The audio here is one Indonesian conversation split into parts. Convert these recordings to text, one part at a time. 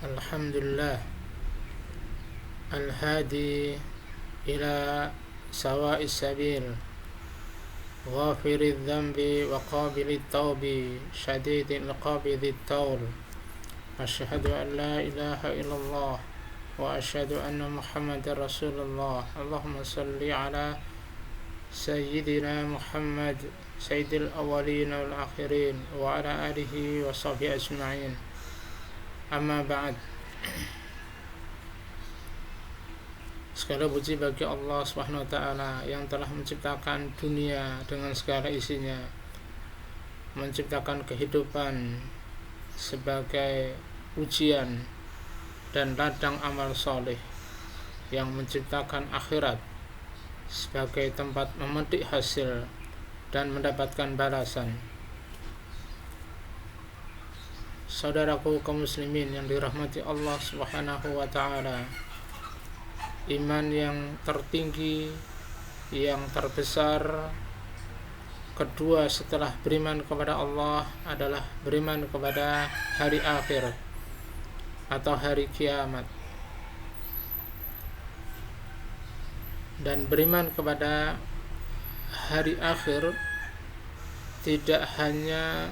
Alhamdulillah Al-hadi ila sawa'is sabil Ghafiril dhanbi wa qabilit tawbi Syadidil qabidit tawl Asyhadu an la ilaha illallah Wa asyhadu anna Muhammadar Rasulullah. Allahumma salli ala Sayyidina Muhammad Sayyidil awwalin wal akhirin Wa ala alihi wa sahbihi ajma'in. Amma ba'd. Segala puji bagi Allah Subhanahu wa taala yang telah menciptakan dunia dengan segala isinya, menciptakan kehidupan sebagai ujian dan ladang amal soleh, yang menciptakan akhirat sebagai tempat memetik hasil dan mendapatkan balasan. Saudaraku kaum muslimin yang dirahmati Allah Subhanahu wa taala, iman yang tertinggi, yang terbesar kedua setelah beriman kepada Allah adalah beriman kepada hari akhir atau hari kiamat. Dan beriman kepada hari akhir tidak hanya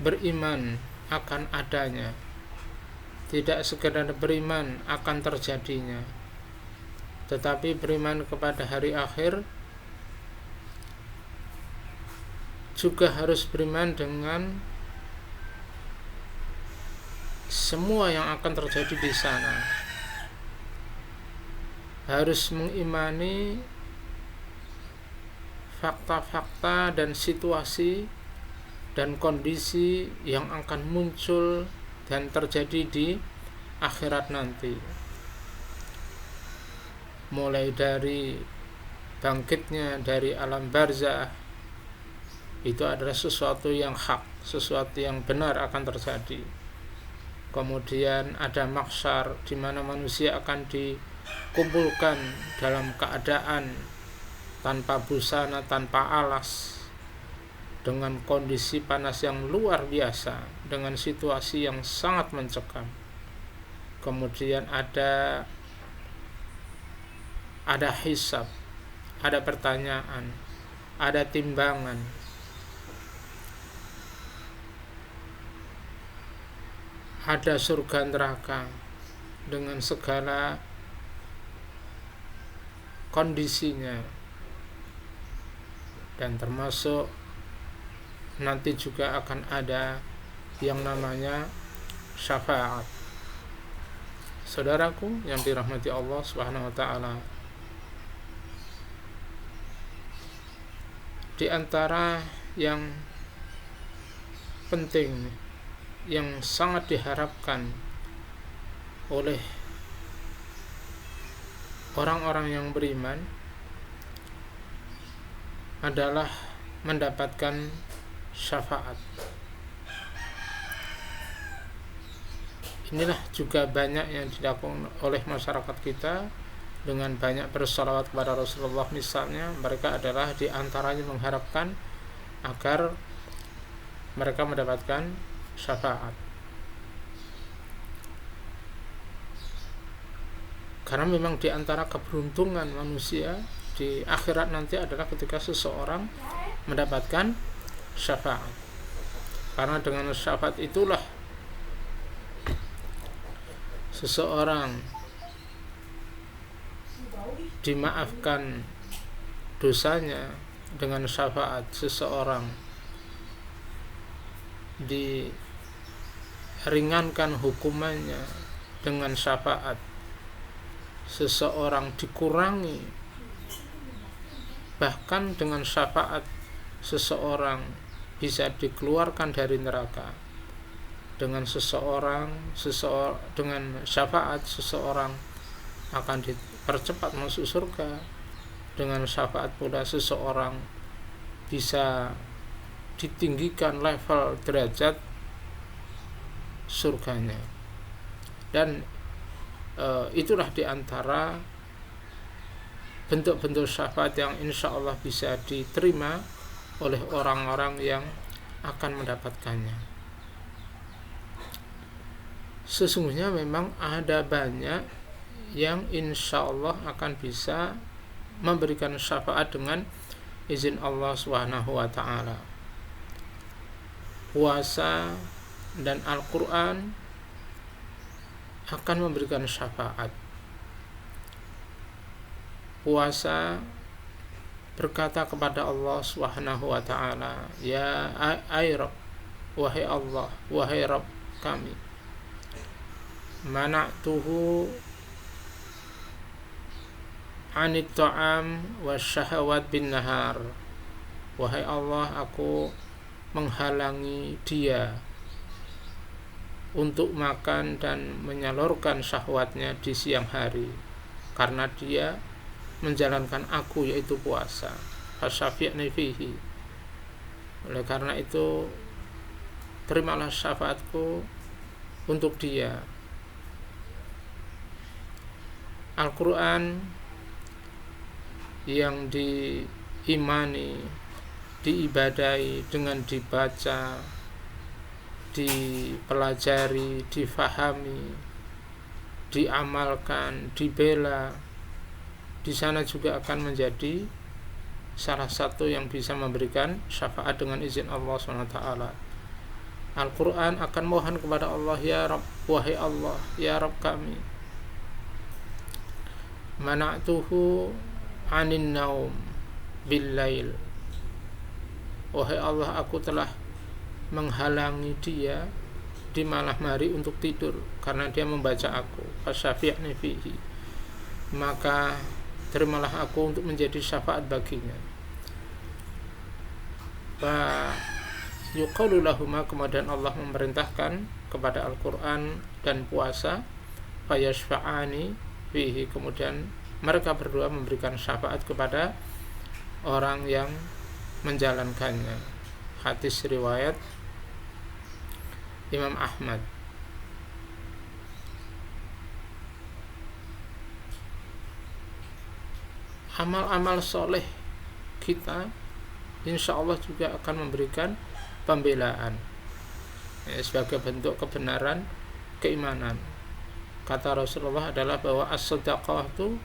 beriman akan adanya, tidak sekedar beriman akan terjadinya, tetapi beriman kepada hari akhir juga harus beriman dengan semua yang akan terjadi di sana. Harus mengimani fakta-fakta dan situasi dan kondisi yang akan muncul dan terjadi di akhirat nanti, mulai dari bangkitnya dari alam barzah, itu adalah sesuatu yang hak, sesuatu yang benar akan terjadi. Kemudian ada mahsyar, di mana manusia akan dikumpulkan dalam keadaan tanpa busana, tanpa alas, dengan kondisi panas yang luar biasa, dengan situasi yang sangat mencekam. Kemudian ada hisab, ada pertanyaan, ada timbangan, ada surga neraka dengan segala kondisinya, dan termasuk nanti juga akan ada yang namanya syafaat. Saudaraku yang dirahmati Allah Subhanahu wa taala, di antara yang penting, yang sangat diharapkan oleh orang-orang yang beriman adalah mendapatkan syafaat. Inilah juga banyak yang dilakukan oleh masyarakat kita dengan banyak bersalawat kepada Rasulullah. Misalnya, mereka adalah diantaranya mengharapkan agar mereka mendapatkan syafaat. Karena memang diantara keberuntungan manusia di akhirat nanti adalah ketika seseorang mendapatkan syafaat. Karena dengan syafaat itulah seseorang dimaafkan dosanya, dengan syafaat seseorang diringankan hukumannya, dengan syafaat seseorang dikurangi, bahkan dengan syafaat seseorang bisa dikeluarkan dari neraka. Dengan dengan syafaat seseorang akan dipercepat masuk surga. Dengan syafaat pula seseorang bisa ditinggikan level derajat surganya. Dan itulah diantara bentuk-bentuk syafaat yang insya Allah bisa diterima oleh orang-orang yang akan mendapatkannya. sesungguhnya memang ada banyak yang insya Allah akan bisa memberikan syafaat dengan izin Allah Subhanahu wa ta'ala. Puasa dan Al-Quran akan memberikan syafaat. Puasa berkata kepada Allah Subhanahu wa ta'ala, ya ay Rabb, wahai Allah, wahai Rabb kami, mana'tuhu anit ta'am wasyahawat bin nahar. Wahai Allah, aku menghalangi dia untuk makan dan menyalurkan syahwatnya di siang hari karena dia menjalankan aku, yaitu puasa. Fasyafi'ni fihi. Oleh karena itu, terimalah syafaatku untuk dia. Al-Quran yang diimani, diibadai dengan dibaca, dipelajari, difahami, diamalkan, dibela, di sana juga akan menjadi salah satu yang bisa memberikan syafaat dengan izin Allah SWT. Al-Quran akan mohon kepada Allah, ya Rabb, wahai Allah, ya Rabb kami, mana'tuhu anin naum bil lail. Wahai Allah, aku telah menghalangi dia di malam hari untuk tidur karena dia membaca aku. Fasyafi'ni fihi. Maka terimalah aku untuk menjadi syafaat baginya. Wa yuqalu lahuma, kemudian Allah memerintahkan kepada Al-Quran dan puasa, fayashfa'ani fihi, kemudian mereka berdua memberikan syafaat kepada orang yang menjalankannya. Hadis riwayat Imam Ahmad. Amal-amal soleh kita insya Allah juga akan memberikan pembelaan sebagai bentuk kebenaran keimanan. Kata Rasulullah adalah bahwa as-sadaqah itu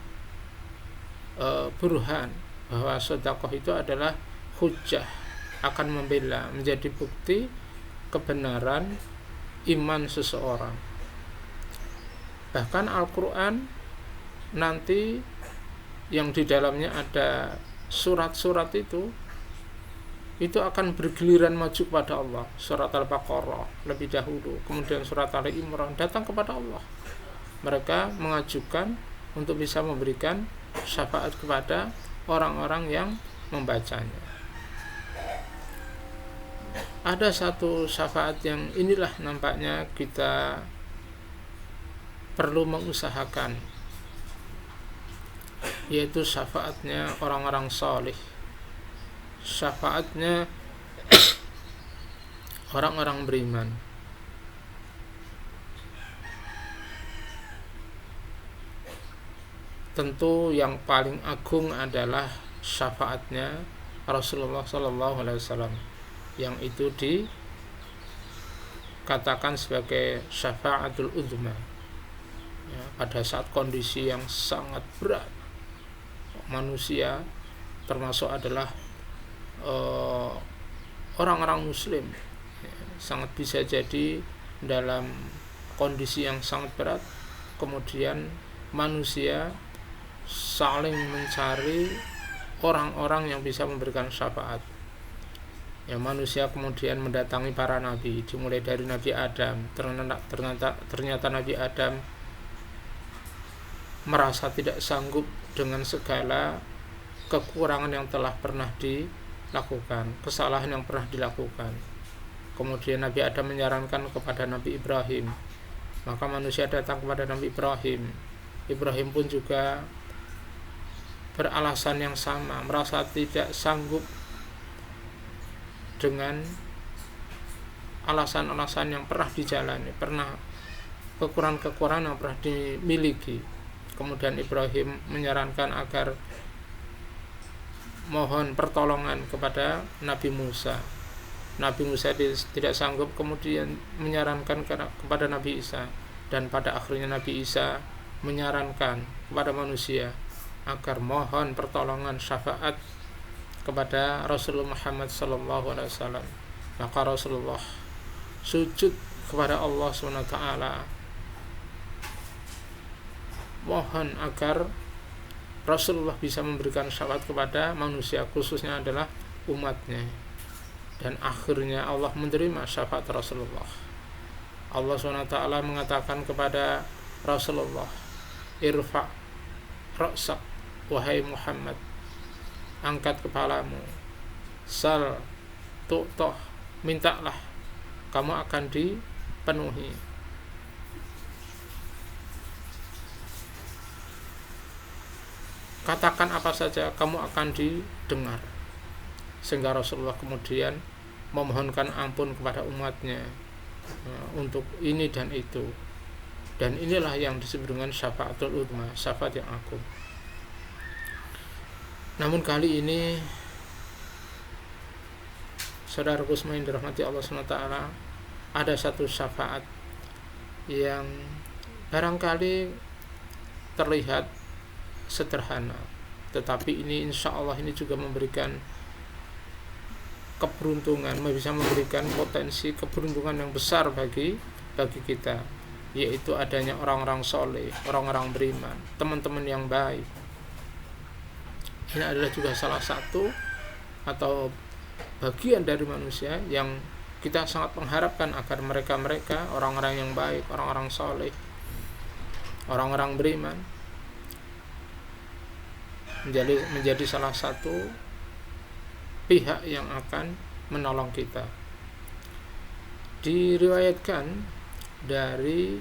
burhan, bahwa sedekah itu adalah hujjah, akan membela, menjadi bukti kebenaran iman seseorang. Bahkan Al-Quran nanti yang di dalamnya ada surat-surat itu akan bergiliran maju kepada Allah. Surat Al-Baqarah lebih dahulu, kemudian surat Ali Imran datang kepada Allah. Mereka mengajukan untuk bisa memberikan syafaat kepada orang-orang yang membacanya. Ada satu syafaat yang inilah nampaknya kita perlu mengusahakan, yaitu syafaatnya orang-orang saleh, syafaatnya orang-orang beriman. Tentu yang paling agung adalah syafaatnya Rasulullah SAW, yang itu dikatakan sebagai syafaatul uzma, ya, pada saat kondisi yang sangat berat manusia, termasuk adalah orang-orang muslim, ya, sangat bisa jadi dalam kondisi yang sangat berat, kemudian manusia saling mencari orang-orang yang bisa memberikan syafaat. Ya, manusia kemudian mendatangi para nabi, dimulai dari Nabi Adam. Ternyata Nabi Adam merasa tidak sanggup dengan segala kekurangan yang telah pernah dilakukan, kesalahan yang pernah dilakukan. Kemudian Nabi Adam menyarankan kepada Nabi Ibrahim, maka manusia datang kepada Nabi Ibrahim. Ibrahim pun juga beralasan yang sama, merasa tidak sanggup dengan alasan-alasan yang pernah dijalani, pernah kekurangan-kekurangan yang pernah dimiliki. Kemudian Ibrahim menyarankan agar mohon pertolongan kepada Nabi Musa. Nabi Musa tidak sanggup, kemudian menyarankan kepada Nabi Isa. Dan pada akhirnya Nabi Isa menyarankan kepada manusia agar mohon pertolongan syafaat kepada Rasulullah Muhammad SAW. Maka Rasulullah sujud kepada Allah SWT, mohon agar Rasulullah bisa memberikan syafaat kepada manusia, khususnya adalah umatnya. Dan akhirnya Allah menerima syafaat Rasulullah. Allah SWT mengatakan kepada Rasulullah, irfa' ra'sak, wahai Muhammad, angkat kepalamu, sal tu'toh, mintalah, kamu akan dipenuhi. Katakan apa saja, kamu akan didengar. Sehingga Rasulullah kemudian memohonkan ampun kepada umatnya untuk ini dan itu. Dan inilah yang disebut dengan syafaatul uzma, syafaat yang agung. Namun kali ini, saudara Kusma yang dirahmati Allah SWT, ada satu syafaat yang barangkali terlihat sederhana, tetapi ini insya Allah ini juga memberikan keberuntungan, bisa memberikan potensi keberuntungan yang besar bagi kita, yaitu adanya orang-orang soleh, orang-orang beriman, teman-teman yang baik. Ini adalah juga salah satu atau bagian dari manusia yang kita sangat mengharapkan agar mereka orang-orang yang baik, orang-orang soleh, orang-orang beriman menjadi salah satu pihak yang akan menolong kita. Diriwayatkan dari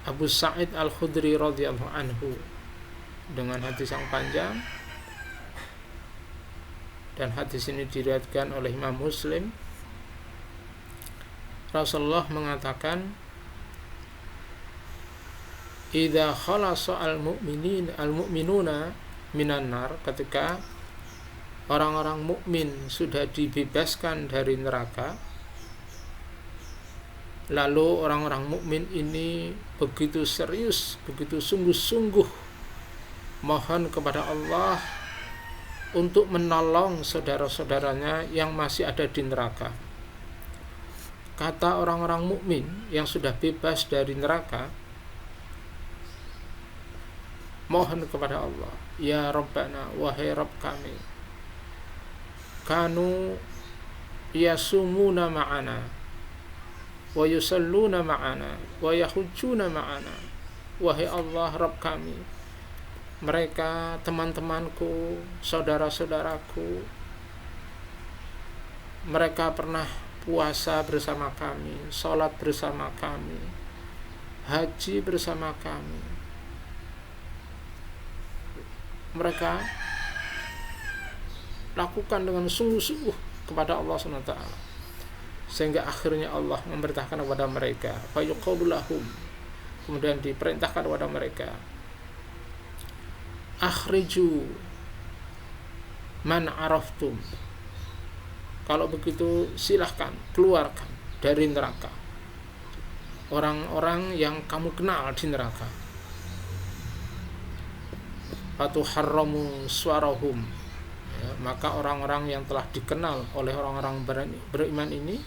Abu Sa'id Al-Khudri radhiyallahu anhu dengan hadis yang panjang, dan hadis ini diriwayatkan oleh Imam Muslim. Rasulullah mengatakan, idza khalasa al-mu'minuna minan nar, ketika orang-orang mukmin sudah dibebaskan dari neraka, lalu orang-orang mukmin ini begitu serius, begitu sungguh-sungguh mohon kepada Allah untuk menolong saudara-saudaranya yang masih ada di neraka. Kata orang-orang mukmin yang sudah bebas dari neraka, mohon kepada Allah, ya Rabbana, wahai Rabb kami, kanu yasumuna ma'ana wa yusalluna ma'ana wa yahujjuna ma'ana. Wahai Allah, Rabb kami, mereka teman-temanku, saudara-saudaraku, mereka pernah puasa bersama kami, sholat bersama kami, haji bersama kami. Mereka lakukan dengan sungguh-sungguh kepada Allah SWT, sehingga akhirnya Allah memerintahkan kepada mereka, fayuqalu lahum, kemudian diperintahkan kepada mereka, akhriju man araftum, kalau begitu silahkan keluarkan dari neraka orang-orang yang kamu kenal di neraka. Fatuharramu suarahum, ya, maka orang-orang yang telah dikenal oleh orang-orang beriman ini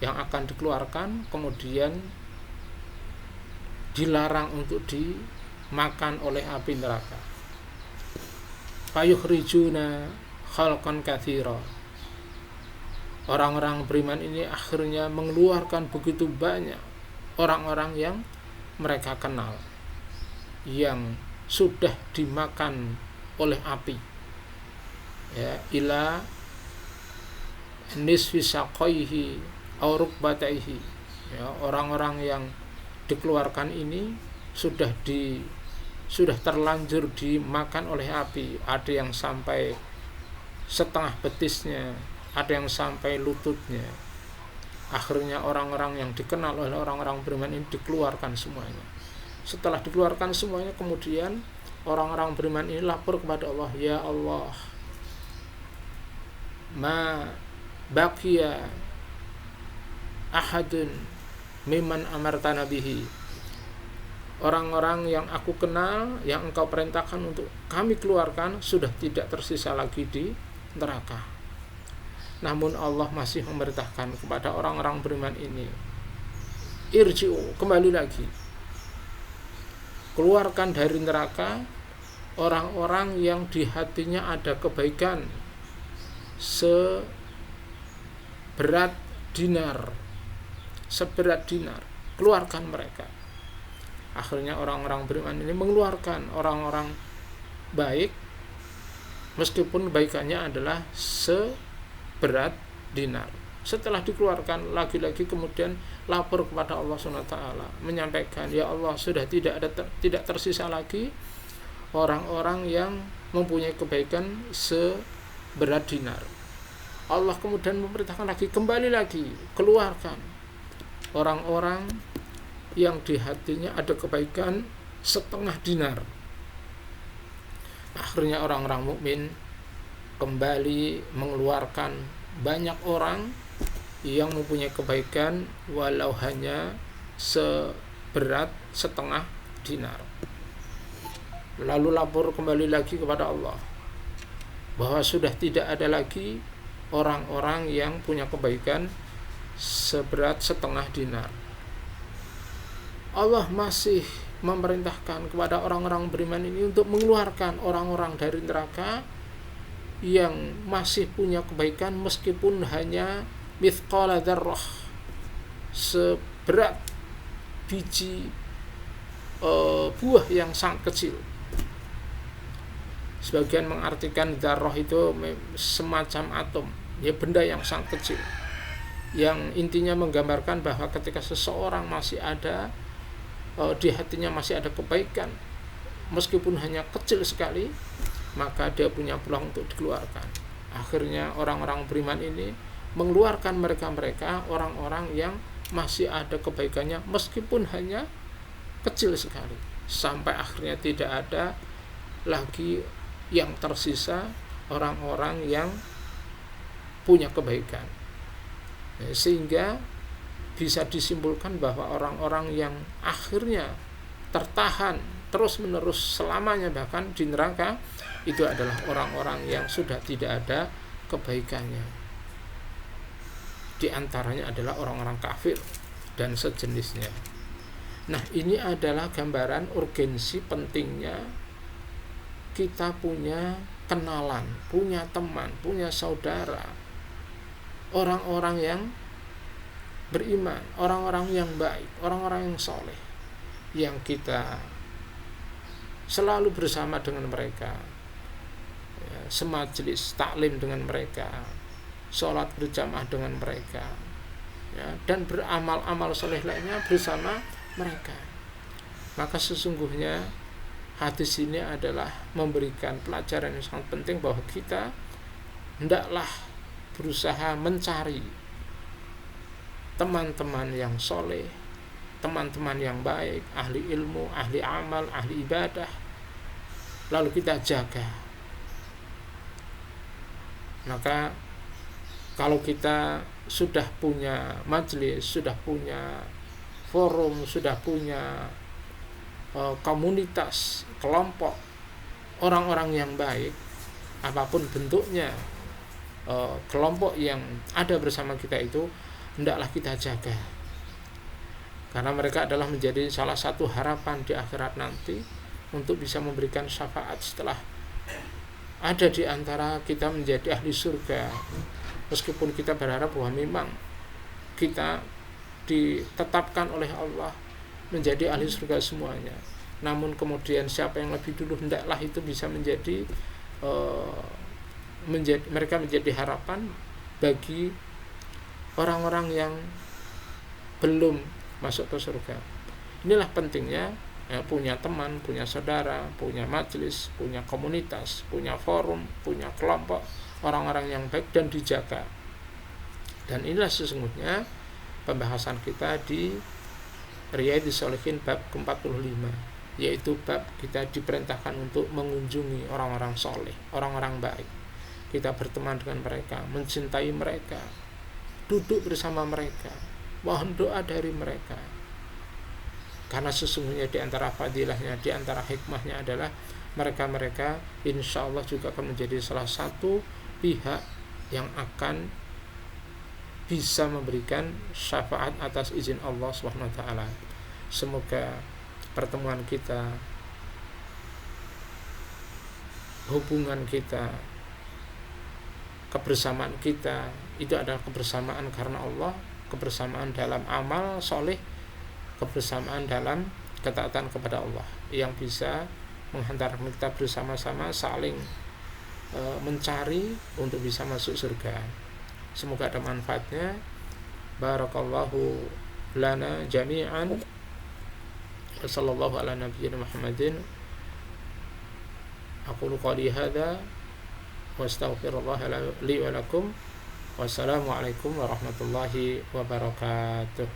yang akan dikeluarkan, kemudian dilarang untuk dimakan oleh api neraka. Fayukhrijuna khalqan katsira, orang-orang beriman ini akhirnya mengeluarkan begitu banyak orang-orang yang mereka kenal yang sudah dimakan oleh api, ya, ila nisfi saqaihi aw rukbataihi, ya, orang-orang yang dikeluarkan ini sudah terlanjur dimakan oleh api. Ada yang sampai setengah betisnya, ada yang sampai lututnya. Akhirnya orang-orang yang dikenal oleh orang-orang beriman ini dikeluarkan semuanya. Setelah dikeluarkan semuanya, kemudian orang-orang beriman ini lapor kepada Allah, ya Allah, ma baqiya ahadun mimman amartana bihi. Orang-orang yang aku kenal, yang engkau perintahkan untuk kami keluarkan, sudah tidak tersisa lagi di neraka. Namun Allah masih memerintahkan kepada orang-orang beriman ini, irji'u, kembali lagi, keluarkan dari neraka orang-orang yang di hatinya ada kebaikan seberat dinar, keluarkan mereka. Akhirnya orang-orang beriman ini mengeluarkan orang-orang baik, meskipun kebaikannya adalah seberat dinar. Setelah dikeluarkan, lagi-lagi kemudian lapor kepada Allah SWT, menyampaikan, ya Allah, sudah tidak tersisa lagi orang-orang yang mempunyai kebaikan seberat dinar. Allah kemudian memerintahkan lagi, kembali lagi, keluarkan orang-orang yang di hatinya ada kebaikan setengah dinar. Akhirnya orang-orang mukmin kembali mengeluarkan banyak orang yang mempunyai kebaikan walau hanya seberat setengah dinar. Lalu lapor kembali lagi kepada Allah bahwa sudah tidak ada lagi orang-orang yang punya kebaikan seberat setengah dinar. Allah masih memerintahkan kepada orang-orang beriman ini untuk mengeluarkan orang-orang dari neraka yang masih punya kebaikan meskipun hanya mithqala dzarrah, seberat biji buah yang sangat kecil. Sebagian mengartikan dzarrah itu semacam atom, ya, benda yang sangat kecil, yang intinya menggambarkan bahwa ketika seseorang masih ada di hatinya masih ada kebaikan meskipun hanya kecil sekali, maka dia punya peluang untuk dikeluarkan. Akhirnya orang-orang beriman ini mengeluarkan mereka orang-orang yang masih ada kebaikannya meskipun hanya kecil sekali, sampai akhirnya tidak ada lagi yang tersisa orang-orang yang punya kebaikan. Sehingga bisa disimpulkan bahwa orang-orang yang akhirnya tertahan terus-menerus selamanya bahkan di neraka itu adalah orang-orang yang sudah tidak ada kebaikannya. Di antaranya adalah orang-orang kafir dan sejenisnya. Nah, ini adalah gambaran urgensi pentingnya kita punya kenalan, punya teman, punya saudara, orang-orang yang beriman, orang-orang yang baik, orang-orang yang soleh, yang kita selalu bersama dengan mereka, ya, semajelis taklim dengan mereka, sholat berjamaah dengan mereka, ya, dan beramal-amal soleh lainnya bersama mereka. Maka sesungguhnya hadis ini adalah memberikan pelajaran yang sangat penting bahwa kita hendaklah berusaha mencari teman-teman yang soleh, teman-teman yang baik, ahli ilmu, ahli amal, ahli ibadah, lalu kita jaga. Maka kalau kita sudah punya majelis, sudah punya forum, sudah punya komunitas, kelompok orang-orang yang baik, apapun bentuknya kelompok yang ada bersama kita itu, hendaklah kita jaga, karena mereka adalah menjadi salah satu harapan di akhirat nanti untuk bisa memberikan syafaat setelah ada di antara kita menjadi ahli surga. Meskipun kita berharap bahwa memang kita ditetapkan oleh Allah menjadi ahli surga semuanya, namun kemudian siapa yang lebih dulu hendaklah itu bisa menjadi mereka menjadi harapan bagi orang-orang yang belum masuk ke surga. Inilah pentingnya punya teman, punya saudara, punya majelis, punya komunitas, punya forum, punya kelompok orang-orang yang baik dan dijaga. Dan inilah sesungguhnya pembahasan kita di Riyadhus Shalihin bab ke-45, yaitu bab kita diperintahkan untuk mengunjungi orang-orang soleh, orang-orang baik. Kita berteman dengan mereka, mencintai mereka, duduk bersama mereka, mohon doa dari mereka. Karena sesungguhnya di antara fadilahnya, di antara hikmahnya adalah mereka-mereka insya Allah juga akan menjadi salah satu pihak yang akan bisa memberikan syafaat atas izin Allah SWT. Semoga pertemuan kita, hubungan kita, kebersamaan kita itu adalah kebersamaan karena Allah, kebersamaan dalam amal soleh, kebersamaan dalam ketaatan kepada Allah yang bisa menghantarkan kita bersama-sama saling mencari untuk bisa masuk surga. Semoga ada manfaatnya. Barakallahu lana jami'an. Sallallahu ala nabiyyina Muhammadin. Aqulu qali hadza wa astaghfirullah li wa lakum. Wassalamualaikum warahmatullahi wabarakatuh.